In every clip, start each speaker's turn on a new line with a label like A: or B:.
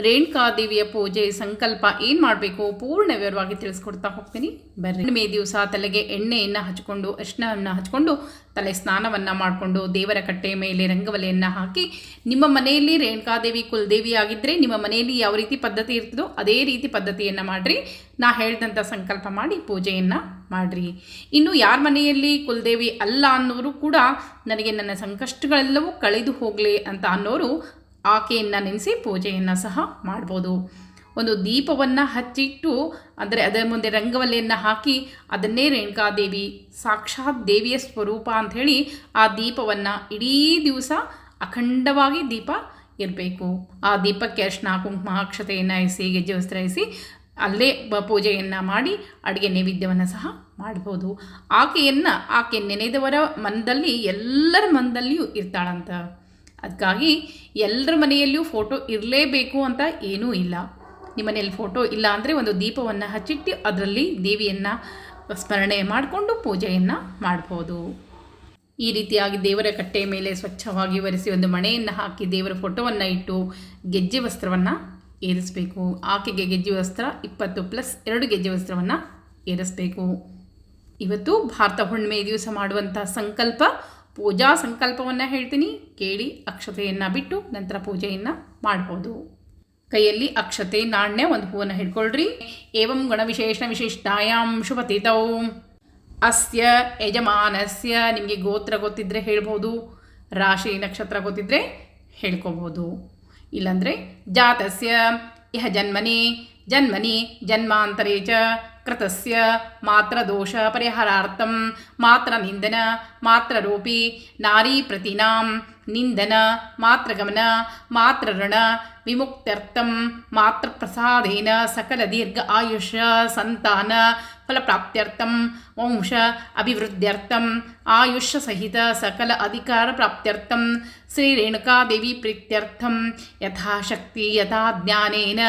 A: ರೇಣುಕಾದೇವಿಯ ಪೂಜೆ ಸಂಕಲ್ಪ ಏನು ಮಾಡಬೇಕು ಪೂರ್ಣ ವಿವರವಾಗಿ ತಿಳಿಸ್ಕೊಡ್ತಾ ಹೋಗ್ತೀನಿ. ಬರ್ರಿ. ಹುಣ್ಣಿಮೆ ದಿವಸ ತಲೆಗೆ ಎಣ್ಣೆಯನ್ನು ಹಚ್ಕೊಂಡು ಅರಿಶಿಣವನ್ನು ಹಚ್ಕೊಂಡು ತಲೆ ಸ್ನಾನವನ್ನು ಮಾಡಿಕೊಂಡು ದೇವರ ಕಟ್ಟೆ ಮೇಲೆ ರಂಗವಲಿಯನ್ನು ಹಾಕಿ, ನಿಮ್ಮ ಮನೆಯಲ್ಲಿ ರೇಣುಕಾದೇವಿ ಕುಲದೇವಿ ಆಗಿದ್ದರೆ ನಿಮ್ಮ ಮನೆಯಲ್ಲಿ ಯಾವ ರೀತಿ ಪದ್ಧತಿ ಇರ್ತದೋ ಅದೇ ರೀತಿ ಪದ್ಧತಿಯನ್ನು ಮಾಡಿರಿ. ನಾ ಹೇಳಿದಂಥ ಸಂಕಲ್ಪ ಮಾಡಿ ಪೂಜೆಯನ್ನು ಮಾಡಿರಿ. ಇನ್ನು ಯಾರ ಮನೆಯಲ್ಲಿ ಕುಲದೇವಿ ಅಲ್ಲ ಅನ್ನೋರು ಕೂಡ ನನಗೆ ನನ್ನ ಸಂಕಷ್ಟಗಳೆಲ್ಲವೂ ಕಳೆದು ಹೋಗಲಿ ಅಂತ ಅನ್ನೋರು ಆಕೆಯನ್ನು ನೆನೆಸಿ ಪೂಜೆಯನ್ನು ಸಹ ಮಾಡ್ಬೋದು. ಒಂದು ದೀಪವನ್ನು ಹಚ್ಚಿಟ್ಟು ಅಂದರೆ ಅದರ ಮುಂದೆ ರಂಗವಲ್ಲಿಯನ್ನು ಹಾಕಿ ಅದನ್ನೇ ರೇಣುಕಾದೇವಿ ಸಾಕ್ಷಾತ್ ದೇವಿಯ ಸ್ವರೂಪ ಅಂಥೇಳಿ ಆ ದೀಪವನ್ನು ಇಡೀ ದಿವಸ ಅಖಂಡವಾಗಿ ದೀಪ ಇರಬೇಕು. ಆ ದೀಪಕ್ಕೆ ಅರಿಶಿಣ ಕುಂಕುಮ ಅಕ್ಷತೆಯನ್ನು ಇರಿಸಿ ಗೆಜ್ಜೆ ವಸ್ತ್ರ ಇರಿಸಿ ಅಲ್ಲೇ ಪೂಜೆಯನ್ನು ಮಾಡಿ ಅಡುಗೆ ನೈವೇದ್ಯವನ್ನು ಸಹ ಮಾಡ್ಬೋದು. ಆಕೆ ನೆನೆದವರ ಮನದಲ್ಲಿ ಎಲ್ಲರ ಮನದಲ್ಲಿಯೂ ಇರ್ತಾಳಂತ. ಅದಕ್ಕಾಗಿ ಎಲ್ಲರ ಮನೆಯಲ್ಲಿಯೂ ಫೋಟೋ ಇರಲೇಬೇಕು ಅಂತ ಏನೂ ಇಲ್ಲ. ನಿಮ್ಮ ಮನೆಯಲ್ಲಿ ಫೋಟೋ ಇಲ್ಲ ಅಂದರೆ ಒಂದು ದೀಪವನ್ನು ಹಚ್ಚಿಟ್ಟು ಅದರಲ್ಲಿ ದೇವಿಯನ್ನು ಸ್ಮರಣೆ ಮಾಡಿಕೊಂಡು ಪೂಜೆಯನ್ನು ಮಾಡ್ಬೋದು. ಈ ರೀತಿಯಾಗಿ ದೇವರ ಕಟ್ಟೆ ಮೇಲೆ ಸ್ವಚ್ಛವಾಗಿ ಒರೆಸಿ ಒಂದು ಮಣೆಯನ್ನು ಹಾಕಿ ದೇವರ ಫೋಟೋವನ್ನು ಇಟ್ಟು ಗೆಜ್ಜೆ ವಸ್ತ್ರವನ್ನು ಏರಿಸಬೇಕು. ಆಕೆಗೆ ಗೆಜ್ಜೆ ವಸ್ತ್ರ 20+2 ಗೆಜ್ಜೆ ವಸ್ತ್ರವನ್ನು ಏರಿಸಬೇಕು. ಇವತ್ತು ಭಾರತ ಹುಣ್ಣಿಮೆ ದಿವಸ ಮಾಡುವಂಥ ಸಂಕಲ್ಪ ಪೂಜಾ ಸಂಕಲ್ಪವನ್ನು ಹೇಳ್ತೀನಿ, ಕೇಳಿ ಅಕ್ಷತೆಯನ್ನು ಬಿಟ್ಟು ನಂತರ ಪೂಜೆಯನ್ನು ಮಾಡ್ಬೋದು. ಕೈಯಲ್ಲಿ ಅಕ್ಷತೆ ನಾಣ್ಯ ಒಂದು ಹೂವನ್ನು ಹಿಡ್ಕೊಳ್ರಿ. ಏವಂ ಗಣವಿಶೇಷ ವಿಶಿಷ್ಟಾಯಾಂ ಶುಭತಿತೌ ಅಸ್ಯ ಯಜಮಾನಸ್ಯ, ನಿಮಗೆ ಗೋತ್ರ ಗೊತ್ತಿದ್ದರೆ ಹೇಳ್ಬೋದು, ರಾಶಿ ನಕ್ಷತ್ರ ಗೊತ್ತಿದ್ದರೆ ಹೇಳ್ಕೊಬೋದು. ಇಲ್ಲಾಂದರೆ ಜಾತಸ್ಯ ಇಹ ಜನ್ಮನಿ ಜನ್ಮಾಂತರೇ ಚ ಕೃತಸ್ಯ ಮಾತ್ರ ದೋಷ ಪರಿಹಾರಾರ್ಥಂ ಮಾತ್ರ ನಿಂದನ ಮಾತ್ರ ರೂಪಿ ನಾರೀ ಪ್ರತಿನಾಂ ನಿಂದನ ಮಾತ್ರ ಗಮನ ಮಾತ್ರ ಋಣ ವಿಮುಕ್ತ್ಯರ್ಥಂ ಮಾತ್ರ ಪ್ರಸಾದೇನ ಸಕಲ ದೀರ್ಘ ಆಯುಷ ಸಂತಾನ ಫಲಪ್ರಾಪ್ತ್ಯರ್ಥಂ ವಂಶ ಅಭಿವೃದ್ಧ್ಯರ್ಥಂ ಆಯುಷ್ಯ ಸಹಿತ ಸಕಲ ಅಧಿಕಾರ ಪ್ರಾಪ್ತ್ಯರ್ಥಂ ಶ್ರೀ ರೇಣುಕಾದೇವಿ ಪ್ರೀತ್ಯರ್ಥಂ ಯಥಾಶಕ್ತಿ ಯಥಾ ಜ್ಞಾನೇನ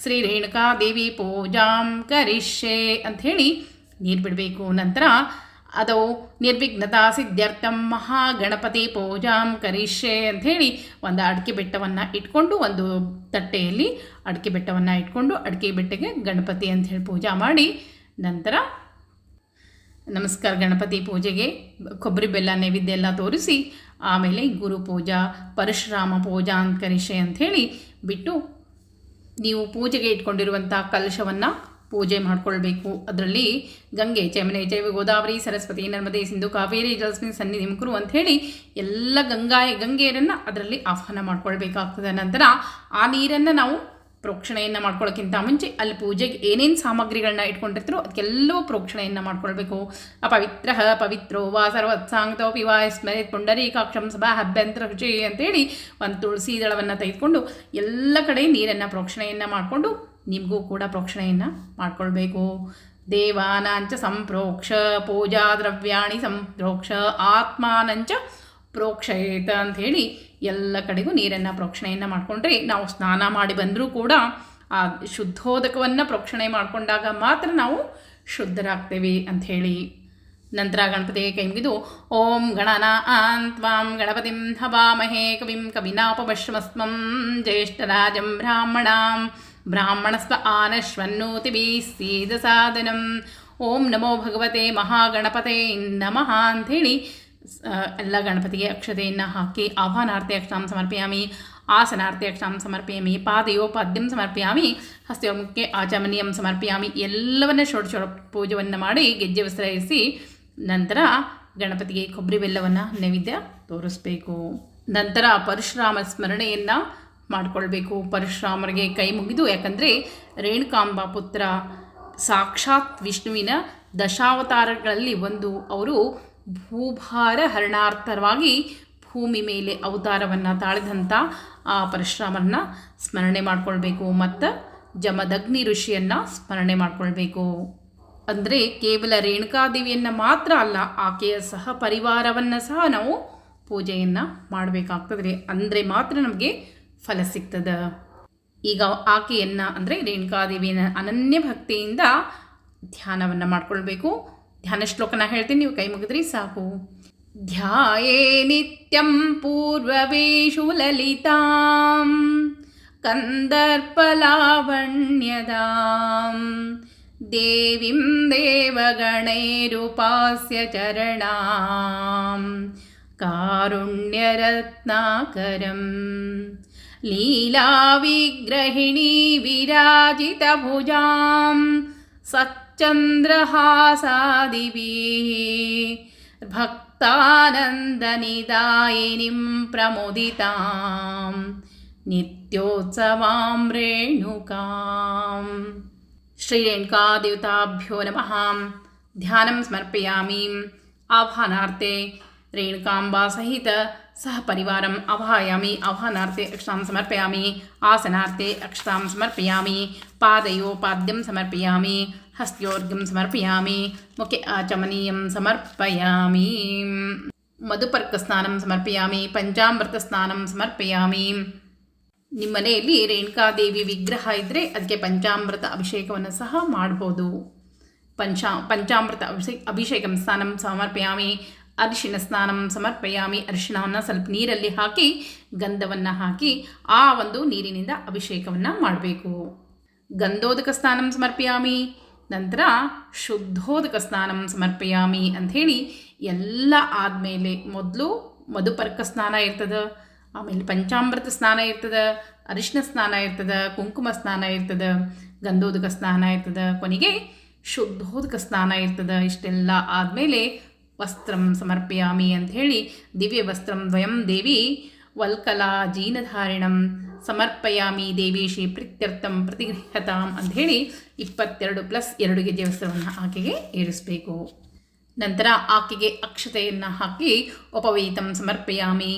A: ಶ್ರೀ ರೇಣುಕಾದೇವಿ ಪೂಜಾಂ ಕರಿಷ್ಯೆ ಅಂಥೇಳಿ ನೀರು ಬಿಡಬೇಕು. ನಂತರ ಅದು ನಿರ್ವಿಘ್ನತಾ ಸಿದ್ಧ್ಯರ್ಥಂ ಮಹಾಗಣಪತಿ ಪೂಜಾಂ ಕರಿಷ್ಯೆ ಅಂಥೇಳಿ ಒಂದು ಅಡಿಕೆ ಬೆಟ್ಟವನ್ನು ಇಟ್ಕೊಂಡು ಒಂದು ತಟ್ಟೆಯಲ್ಲಿ ಅಡಿಕೆ ಬೆಟ್ಟವನ್ನು ಇಟ್ಕೊಂಡು ಅಡಿಕೆ ಬೆಟ್ಟಗೆ ಗಣಪತಿ ಅಂಥೇಳಿ ಪೂಜಾ ಮಾಡಿ ನಂತರ ನಮಸ್ಕಾರ ಗಣಪತಿ ಪೂಜೆಗೆ ಕೊಬ್ಬರಿ ಬೆಲ್ಲ ನೈವೇದ್ಯ ಎಲ್ಲ ತೋರಿಸಿ ಆಮೇಲೆ ಗುರು ಪೂಜಾ ಪರಶುರಾಮ ಪೂಜಾ ಅಂತ ಕರಿಷ್ಯೆ ಅಂಥೇಳಿ ಬಿಟ್ಟು ನೀವು ಪೂಜೆಗೆ ಇಟ್ಕೊಂಡಿರುವಂಥ ಕಲಶವನ್ನು ಪೂಜೆ ಮಾಡಿಕೊಳ್ಬೇಕು. ಅದರಲ್ಲಿ ಗಂಗೆ ಚಮನೆ ಚೈವ ಗೋದಾವರಿ ಸರಸ್ವತಿ ನರ್ಮದೆ ಸಿಂಧು ಕಾವೇರಿ ಜಲಸ್ಮಿನ್ ಸನ್ನಿಧಿಂ ಕುರು ಅಂಥೇಳಿ ಎಲ್ಲ ಗಂಗೆಯರನ್ನು ಅದರಲ್ಲಿ ಆಹ್ವಾನ ಮಾಡ್ಕೊಳ್ಬೇಕಾಗ್ತದೆ. ನಂತರ ಆ ನೀರನ್ನು ನಾವು ಪ್ರೋಕ್ಷಣೆಯನ್ನು ಮಾಡ್ಕೊಳ್ಳೋಕ್ಕಿಂತ ಮುಂಚೆ ಅಲ್ಲಿ ಪೂಜೆಗೆ ಏನೇನು ಸಾಮಗ್ರಿಗಳನ್ನ ಇಟ್ಕೊಂಡಿರ್ತಾರೋ ಅದಕ್ಕೆಲ್ಲವೂ ಪ್ರೋಕ್ಷಣೆಯನ್ನು ಮಾಡ್ಕೊಳ್ಬೇಕು. ಅಪವಿತ್ರ ಪವಿತ್ರೋ ವಾ ಸರ್ವತ್ಸಾಂಗತೋಪಿ ವಾ ಸ್ಮರಿತ್ ಪುಂಡರೀಕಾಕ್ಷಂ ಸಭಾ ಅಭ್ಯಂತರ ಶುಚಿ ಅಂತೇಳಿ ಒಂದು ತುಳಸಿ ದಳವನ್ನು ತೆಗೆದುಕೊಂಡು ಎಲ್ಲ ಕಡೆ ನೀರನ್ನು ಪ್ರೋಕ್ಷಣೆಯನ್ನು ಮಾಡಿಕೊಂಡು ನಿಮಗೂ ಕೂಡ ಪ್ರೋಕ್ಷಣೆಯನ್ನು ಮಾಡ್ಕೊಳ್ಬೇಕು. ದೇವಾನಾಂಚ ಸಂಪ್ರೋಕ್ಷ ಪೂಜಾ ದ್ರವ್ಯಾಣಿ ಸಂಪ್ರೋಕ್ಷ ಆತ್ಮಾನಂಚ ಪ್ರೋಕ್ಷಯೇತ ಅಂಥೇಳಿ ಎಲ್ಲ ಕಡೆಗೂ ನೀರನ್ನು ಪ್ರೋಕ್ಷಣೆಯನ್ನು ಮಾಡಿಕೊಂಡ್ರೆ ನಾವು ಸ್ನಾನ ಮಾಡಿ ಬಂದರೂ ಕೂಡ ಆ ಶುದ್ಧೋದಕವನ್ನು ಪ್ರೋಕ್ಷಣೆ ಮಾಡಿಕೊಂಡಾಗ ಮಾತ್ರ ನಾವು ಶುದ್ಧರಾಗ್ತೇವೆ ಅಂಥೇಳಿ. ನಂತರ ಗಣಪತಿಗೆ ಕೈ ಮುಗಿದು ಓಂ ಗಣನಾನ್ ತ್ವಾಂ ಗಣಪತಿಂ ಹವಾಮಹೇ ಕವಿಂ ಕವಿನಾಪವಶ್ರಮಸ್ಮಂ ಜ್ಯೇಷ್ಠರಾಜಂ ಬ್ರಾಹ್ಮಣಸ್ವ ಆನಶ್ವನ್ನೋತಿಭಿಃ ಸೀದ ಸಾಧನಂ ಓಂ ನಮೋ ಭಗವತೆ ಮಹಾಗಣಪತೆ ನಮಃ ಅಂಥೇಳಿ ಎಲ್ಲ ಗಣಪತಿಗೆ ಅಕ್ಷತೆಯನ್ನು ಹಾಕಿ ಆಹ್ವಾನಾರ್ಥಿ ಅಕ್ಷತಾಂ ಸಮರ್ಪಯಾಮಿ, ಆಸನಾರ್ಥಿ ಅಕ್ಷತಾಂ ಸಮರ್ಪಯಾಮಿ, ಪಾದಯೋಪಾದ್ಯಂ ಸಮರ್ಪಯಾಮಿ, ಹಸ್ತಯೋಮುಖೆ ಆಚಮನೀಯಂ ಸಮರ್ಪಯಾಮಿ. ಎಲ್ಲವನ್ನ ಷೋಡಶ ಪೂಜೆಯನ್ನು ಮಾಡಿ ಗೆಜ್ಜೆ ವಸ್ತ್ರ ಇರಿಸಿ ನಂತರ ಗಣಪತಿಗೆ ಕೊಬ್ಬರಿ ಬೆಲ್ಲವನ್ನು ನೈವೇದ್ಯ ತೋರಿಸ್ಬೇಕು. ನಂತರ ಪರಶುರಾಮ ಸ್ಮರಣೆಯನ್ನು ಮಾಡಿಕೊಳ್ಬೇಕು. ಪರಶುರಾಮರಿಗೆ ಕೈ ಮುಗಿದು, ಯಾಕಂದರೆ ರೇಣುಕಾಂಬ ಪುತ್ರ ಸಾಕ್ಷಾತ್ ವಿಷ್ಣುವಿನ ದಶಾವತಾರಗಳಲ್ಲಿ ಒಂದು ಅವರು ಭೂಭಾರ ಹರಣಾರ್ಥವಾಗಿ ಭೂಮಿ ಮೇಲೆ ಅವತಾರವನ್ನು ತಾಳಿದಂಥ ಆ ಪರಶುರಾಮರನ್ನ ಸ್ಮರಣೆ ಮಾಡಿಕೊಳ್ಬೇಕು. ಮತ್ತು ಜಮದಗ್ನಿ ಋಷಿಯನ್ನು ಸ್ಮರಣೆ ಮಾಡಿಕೊಳ್ಬೇಕು. ಅಂದರೆ ಕೇವಲ ರೇಣುಕಾದೇವಿಯನ್ನು ಮಾತ್ರ ಅಲ್ಲ, ಆಕೆಯ ಸಹ ಪರಿವಾರವನ್ನು ಸಹ ನಾವು ಪೂಜೆಯನ್ನು ಮಾಡಬೇಕಾಗ್ತದೆ. ಅಂದರೆ ಮಾತ್ರ ನಮಗೆ ಫಲ ಸಿಗ್ತದೆ. ಈಗ ಆಕೆಯನ್ನು ಅಂದರೆ ರೇಣುಕಾದೇವಿಯನ್ನು ಅನನ್ಯ ಭಕ್ತಿಯಿಂದ ಧ್ಯಾನವನ್ನು ಮಾಡಿಕೊಳ್ಬೇಕು. ಧ್ಯಾನ ಶ್ಲೋಕನ ಹೇಳ್ತೀನಿ, ನೀವು ಕೈ ಮುಗಿದ್ರಿ ಸಾಕು. ಧ್ಯಾಯೇ ನಿತ್ಯಂ ಪೂರ್ವವೇಷು ಲಲಿತಾಂ ಕಂದರ್ಪಲಾವಣ್ಯದಾಂ ದೇವಿಂ ದೇವಗಣೈರುಪಾಸ್ಯ ಚರಣಾಂ ಕಾರುಣ್ಯರತ್ನಾಕರಂ ಲೀಲಾವಿಗ್ರಹಿಣೀ ವಿರಾಜಿತಭುಜಾಂ ಸಚ್ಚಂದ್ರಹಾಸಾದಿಭಿः ಭಕ್ತಾನಂದನಿದಾಯಿನಿಂ ಪ್ರಮುದಿತಾಂ ನಿತ್ಯೋತ್ಸವಾಂ ರೇಣುಕಾಂ. ಶ್ರೀ ರೇಣುಕಾದೇವತಾಭ್ಯೋ ನಮಃ. ಧ್ಯಾನಂ ಸಮರ್ಪಯಾಮಿ. ಆಹ್ವಾನಾರ್ಥೆ ರೇಣುಕಾಂಬಾ ಸಹಿತ ಸಹ ಪರಿವಾರಂ ಆವಾಹಯಾಮಿ. ಆಹ್ವಾನಾರ್ಥೆ ಅಕ್ಷತಾಂ ಸಮರ್ಪಯಾಮಿ. ಆಸನಾರ್ಥೆ ಅಕ್ಷತಾಂ ಸಮರ್ಪಯಾಮಿ. ಪಾದಯೋ ಪಾದ್ಯಂ ಸಮರ್ಪಯಾಮಿ. ಹಸ್ತ್ಯೋರ್ಘ್ಯಂ ಸಮರ್ಪಯಾಮಿ. ಮುಖೆ ಆಚಮನೀಯಂ ಸಮರ್ಪಯಾಮಿ. ಮಧುಪರ್ಕ ಸ್ನಾನಂ ಸಮರ್ಪಯಾಮಿ. ಪಂಚಾಮೃತ ಸ್ನಾನಂ ಸಮರ್ಪಯಾಮಿ. ನಿಮ್ಮ ಮನೆಯಲ್ಲಿ ರೇಣುಕಾದೇವಿ ವಿಗ್ರಹ ಇದ್ದರೆ ಅದಕ್ಕೆ ಪಂಚಾಮೃತ ಅಭಿಷೇಕವನ್ನು ಸಹ ಮಾಡ್ಬೋದು. ಪಂಚಾಮೃತ ಅಭಿಷೇಕಂ ಸ್ನಾನಂ ಸಮರ್ಪಯಾಮಿ. ಅರಿಶಿನ ಸ್ನಾನಂ ಸಮರ್ಪಯಾಮಿ. ಅರಿಶಿಣವನ್ನು ಸ್ವಲ್ಪ ನೀರಲ್ಲಿ ಹಾಕಿ ಗಂಧವನ್ನು ಹಾಕಿ ಆ ಒಂದು ನೀರಿನಿಂದ ಅಭಿಷೇಕವನ್ನು ಮಾಡಬೇಕು. ಗಂಧೋದಕ ಸ್ನಾನಂ ಸಮರ್ಪಯಾಮಿ. ನಂತರ ಶುದ್ಧೋದಕ ಸ್ನಾನಂ ಸಮರ್ಪಯಾಮಿ ಅಂಥೇಳಿ ಎಲ್ಲ ಆದಮೇಲೆ ಮೊದಲು ಮಧುಪರ್ಕ ಸ್ನಾನ ಇರ್ತದೆ, ಆಮೇಲೆ ಪಂಚಾಮೃತ ಸ್ನಾನ ಇರ್ತದೆ, ಅರಿಶಿನ ಸ್ನಾನ ಇರ್ತದೆ, ಕುಂಕುಮ ಸ್ನಾನ ಇರ್ತದೆ, ಗಂಧೋದಕ ಸ್ನಾನ ಇರ್ತದೆ, ಕೊನೆಗೆ ಶುದ್ಧೋದಕ ಸ್ನಾನ ಇರ್ತದೆ. ಇಷ್ಟೆಲ್ಲ ಆದಮೇಲೆ ವಸ್ತ್ರಂ ಸಮರ್ಪಯಾಮಿ ಅಂಥೇಳಿ ದಿವ್ಯ ವಸ್ತ್ರಂ ದ್ವಯಂ ದೇವಿ ವಲ್ಕಲಾ ಜೀನಧಾರಿಣಂ ಸಮರ್ಪಯಾಮಿ ದೇವೀಶಿ ಪ್ರೀತ್ಯರ್ಥಂ ಪ್ರತಿಗೃಹತಾಂ ಅಂಥೇಳಿ 22+2 ಗೆಜ್ಜೆ ವಸ್ತ್ರವನ್ನು ಆಕೆಗೆ ಏರಿಸಬೇಕು. ನಂತರ ಆಕೆಗೆ ಅಕ್ಷತೆಯನ್ನು ಹಾಕಿ ಉಪವೀತಂ ಸಮರ್ಪಯಾಮಿ.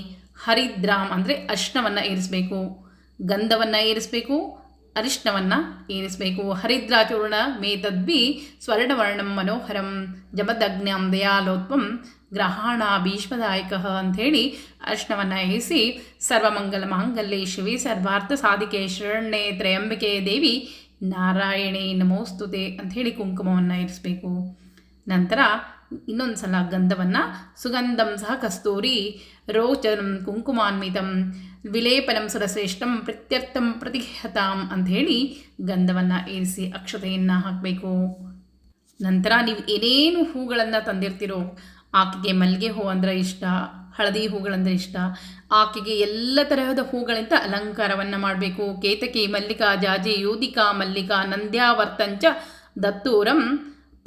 A: ಹರಿದ್ರಾಂ ಅಂದರೆ ಅರಿಶಿಣವನ್ನು ಏರಿಸಬೇಕು, ಗಂಧವನ್ನು ಏರಿಸಬೇಕು, ಅರಿಶಿಣವನ್ನು ಏರಿಸಬೇಕು. ಹರಿದ್ರಾಚೂರ್ಣ ಮೇತದ್ವಿ ಸ್ವರ್ಣವರ್ಣಂ ಮನೋಹರಂ ಜಮದಗ್ನ್ಯಾಂ ದಯಾಲೋತ್ವಂ ಗ್ರಹಾಣ ಭೀಷ್ಮದಾಯಕ ಅಂಥೇಳಿ ಅರಿಶಿಣವನ್ನು ಏರಿಸಿ ಸರ್ವಮಂಗಲ ಮಾಂಗಲ್ಯೆ ಶಿವೆ ಸರ್ವಾರ್ಥ ಸಾಧಿಕೆ ಶರಣ್ಯೆ ತ್ರಯಂಬಿಕೆ ದೇವಿ ನಾರಾಯಣೇ ನಮೋಸ್ತುತೆ ಅಂಥೇಳಿ ಕುಂಕುಮವನ್ನು ಇರಿಸಬೇಕು. ನಂತರ ಇನ್ನೊಂದು ಸಲ ಗಂಧವನ್ನು ಸುಗಂಧಂ ಸಹ ಕಸ್ತೂರಿ ರೋಚನಂ ಕುಂಕುಮಾನ್ವಿತಂ ವಿಲೇಪನಂ ಸುರಶ್ರೇಷ್ಠಂ ಪ್ರೀತ್ಯರ್ಥಂ ಪ್ರತಿಹತಾಂ ಅಂಥೇಳಿ ಗಂಧವನ್ನು ಏರಿಸಿ ಅಕ್ಷತೆಯನ್ನು ಹಾಕಬೇಕು. ನಂತರ ನೀವು ಏನೇನು ಹೂಗಳನ್ನು ತಂದಿರ್ತೀರೋ, ಆಕೆಗೆ ಮಲ್ಲಿಗೆ ಹೂ ಅಂದರೆ ಇಷ್ಟ, ಹಳದಿ ಹೂಗಳಂದರೆ ಇಷ್ಟ, ಆಕೆಗೆ ಎಲ್ಲ ತರಹದ ಹೂಗಳಿಂದ ಅಲಂಕಾರವನ್ನು ಮಾಡಬೇಕು. ಕೇತಕಿ ಮಲ್ಲಿಕಾ ಜಾಜಿ ಯೂದಿಕಾ ಮಲ್ಲಿಕಾ ನಂದ್ಯಾವರ್ತಂಚ ದತ್ತೂರಂ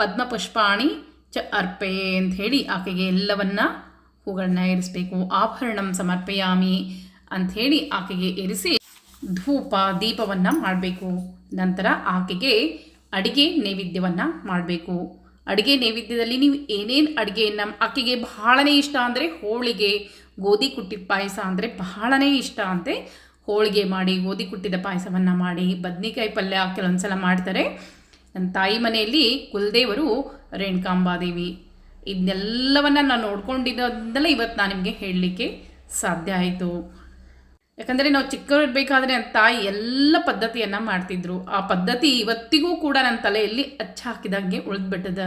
A: ಪದ್ಮಪುಷ್ಪಾಣಿ ಚ ಅರ್ಪಯೇ ಅಂಥೇಳಿ ಆಕೆಗೆ ಎಲ್ಲವನ್ನ ಹೂಗಳನ್ನ ಏರಿಸಬೇಕು. ಆಭರಣಂ ಸಮರ್ಪಯಾಮಿ ಅಂಥೇಳಿ ಆಕೆಗೆ ಏರಿಸಿ ಧೂಪ ದೀಪವನ್ನು ಮಾಡಬೇಕು. ನಂತರ ಆಕೆಗೆ ಅಡಿಗೆ ನೈವೇದ್ಯವನ್ನು ಮಾಡಬೇಕು. ಅಡುಗೆ ನೈವೇದ್ಯದಲ್ಲಿ ನೀವು ಏನೇನು ಅಡುಗೆಯನ್ನು ಆಕೆಗೆ ಬಹಳನೇ ಇಷ್ಟ ಅಂದರೆ ಹೋಳಿಗೆ, ಗೋಧಿ ಕುಟ್ಟಿದ ಪಾಯಸ ಅಂದರೆ ಬಹಳನೇ ಇಷ್ಟ ಅಂತೆ. ಹೋಳಿಗೆ ಮಾಡಿ ಗೋಧಿ ಕುಟ್ಟಿದ ಪಾಯಸವನ್ನು ಮಾಡಿ, ಬದ್ನಿಕಾಯಿ ಪಲ್ಯ ಕೆಲವೊಂದು ಸಲ ಮಾಡ್ತಾರೆ. ನನ್ನ ತಾಯಿ ಮನೆಯಲ್ಲಿ ಕುಲದೇವರು ರೇಣುಕಾಂಬಾದೇವಿ. ಇದನ್ನೆಲ್ಲವನ್ನು ನಾನು ನೋಡ್ಕೊಂಡಿದ್ದೆಲ್ಲ ಇವತ್ತು ನಾನು ನಿಮಗೆ ಹೇಳಲಿಕ್ಕೆ ಸಾಧ್ಯ ಆಯಿತು. ಯಾಕಂದರೆ ನಾವು ಚಿಕ್ಕವರಿರಬೇಕಾದ್ರೆ ನನ್ನ ತಾಯಿ ಎಲ್ಲ ಪದ್ಧತಿಯನ್ನು ಮಾಡ್ತಿದ್ರು. ಆ ಪದ್ಧತಿ ಇವತ್ತಿಗೂ ಕೂಡ ನನ್ನ ತಲೆಯಲ್ಲಿ ಅಚ್ಚ ಹಾಕಿದಂಗೆ ಉಳಿದ್ಬಿಟ್ಟದ.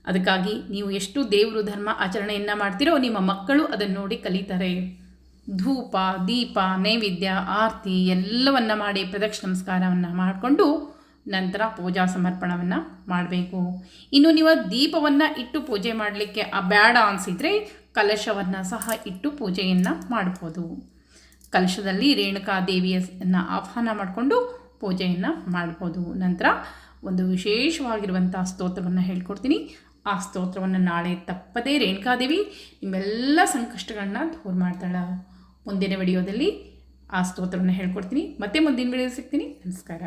A: ಅದಕ್ಕಾಗಿ ನೀವು ಎಷ್ಟು ದೇವರು ಧರ್ಮ ಆಚರಣೆಯನ್ನು ಮಾಡ್ತೀರೋ ನಿಮ್ಮ ಮಕ್ಕಳು ಅದನ್ನು ನೋಡಿ ಕಲಿತಾರೆ. ಧೂಪ ದೀಪ ನೈವೇದ್ಯ ಆರತಿ ಎಲ್ಲವನ್ನು ಮಾಡಿ ಪ್ರದಕ್ಷಿಣ ನಮಸ್ಕಾರವನ್ನು ಮಾಡಿಕೊಂಡು ನಂತರ ಪೂಜಾ ಸಮರ್ಪಣವನ್ನು ಮಾಡಬೇಕು. ಇನ್ನು ನೀವು ದೀಪವನ್ನು ಇಟ್ಟು ಪೂಜೆ ಮಾಡಲಿಕ್ಕೆ ಬೇಡ ಅನಿಸಿದರೆ ಕಲಶವನ್ನು ಸಹ ಇಟ್ಟು ಪೂಜೆಯನ್ನು ಮಾಡ್ಬೋದು. ಕಲಶದಲ್ಲಿ ರೇಣುಕಾದೇವಿಯನ್ನು ಆಹ್ವಾನ ಮಾಡಿಕೊಂಡು ಪೂಜೆಯನ್ನು ಮಾಡ್ಬೋದು. ನಂತರ ಒಂದು ವಿಶೇಷವಾಗಿರುವಂಥ ಸ್ತೋತ್ರವನ್ನು ಹೇಳ್ಕೊಡ್ತೀನಿ. ಆ ಸ್ತೋತ್ರವನ್ನು ನಾಳೆ ತಪ್ಪದೇ ರೇಣುಕಾದೇವಿ ನಿಮ್ಮೆಲ್ಲ ಸಂಕಷ್ಟಗಳನ್ನ ದೂರ ಮಾಡ್ತಾಳೆ. ಮುಂದಿನ ವಿಡಿಯೋದಲ್ಲಿ ಆ ಸ್ತೋತ್ರವನ್ನು ಹೇಳ್ಕೊಡ್ತೀನಿ. ಮತ್ತೆ ಮುಂದಿನ ವಿಡಿಯೋ ಸಿಗ್ತೀನಿ. ನಮಸ್ಕಾರ.